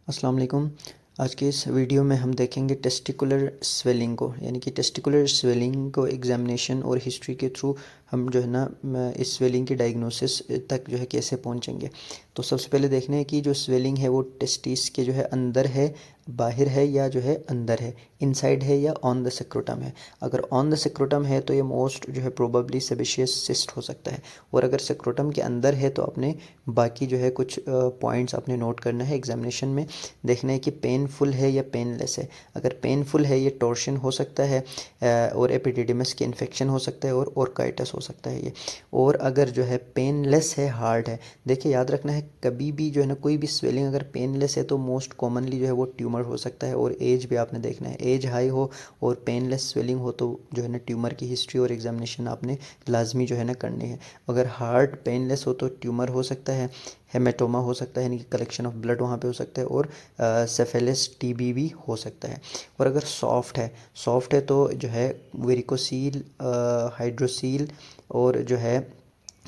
अस्सलाम वालेकुम। आज के इस वीडियो में हम देखेंगे टेस्टिकुलर स्वेलिंग को, यानी कि टेस्टिकुलर स्वेलिंग को एग्जामिनेशन और हिस्ट्री के थ्रू हम जो है ना इस स्वेलिंग की डायग्नोसिस तक जो है कैसे पहुंचेंगे। तो सबसे पहले देखना है कि जो स्वेलिंग है वो टेस्टिस के जो है अंदर है, बाहर है, या जो है अंदर है, इनसाइड है, या ऑन द सेक्रोटम है। अगर ऑन द सेक्रोटम है तो ये मोस्ट जो है प्रोबेबली सेबेशियस सिस्ट हो सकता है। और अगर सेक्रोटम के अंदर है तो अपने बाकी जो है कुछ पॉइंट्स अपने नोट करना है एग्जामिनेशन में। देखना है कि पेनफुल है या पेनलेस है। अगर पेनफुल है ये टॉर्शन हो सकता है और एपिडिडिमस के इन्फेक्शन हो सकता है और ऑर्काइटिस हो सकता है ये। और अगर जो है पेनलेस है, हार्ड है, देखिए याद रखना है कभी भी जो है ना कोई भी स्वेलिंग अगर पेनलेस है तो मोस्ट कॉमनली जो है वो ट्यूमर हो सकता है। और एज भी आपने देखना है, एज हाई हो और पेनलेस स्वेलिंग हो तो जो है ना ट्यूमर की हिस्ट्री और एग्जामिनेशन आपने लाजमी जो है ना करनी है। अगर हार्ड पेनलेस हो तो ट्यूमर हो सकता है, हेमेटोमा हो सकता है यानी कि कलेक्शन ऑफ ब्लड वहाँ पे हो सकता है, और सेफेलिस टीबी भी हो सकता है। और अगर सॉफ्ट है तो जो है वेरिकोसील, हाइड्रोसील और जो है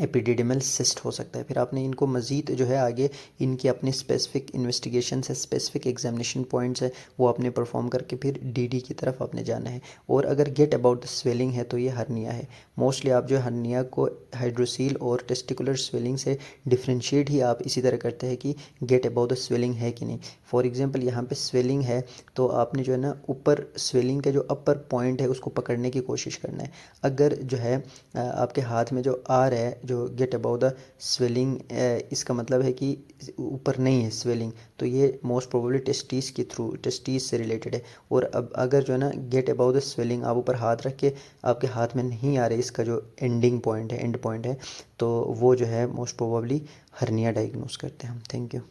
एपिडिडिमल सिस्ट हो सकता है। फिर आपने इनको मज़ीद जो है आगे इनकी अपनी स्पेसिफिक इन्वेस्टिगेशन है, स्पेसिफिक एग्जामिनेशन पॉइंट्स है, वो आपने परफॉर्म करके फिर डीडी की तरफ आपने जाना है। और अगर गेट अबाउट द स्वेलिंग है तो ये हर्निया है। मोस्टली आप जो है हर्निया को हाइड्रोसील और टेस्टिकुलर स्वेलिंग से डिफ्रेंशिएट ही आप इसी तरह करते हैं कि गेट अबाउट द स्वेलिंग है कि नहीं। फॉर एग्जांपल यहाँ पे स्वेलिंग है तो आपने जो है ना ऊपर स्वेलिंग का जो अपर पॉइंट है उसको पकड़ने की कोशिश करना है। अगर जो है आपके हाथ में जो आ रहा है जो गेट अबाउ द स्वेलिंग, इसका मतलब है कि ऊपर नहीं है स्वेलिंग, तो ये मोस्ट प्रोबेबली टेस्टिस से रिलेटेड है। और अब अगर जो है ना गेट अबाउ द स्वेलिंग आप ऊपर हाथ रख के आपके हाथ में नहीं आ रहे, इसका जो एंड पॉइंट है, तो वो जो है मोस्ट प्रोबेबली हर्निया डायग्नोस करते हैं हम। Thank you.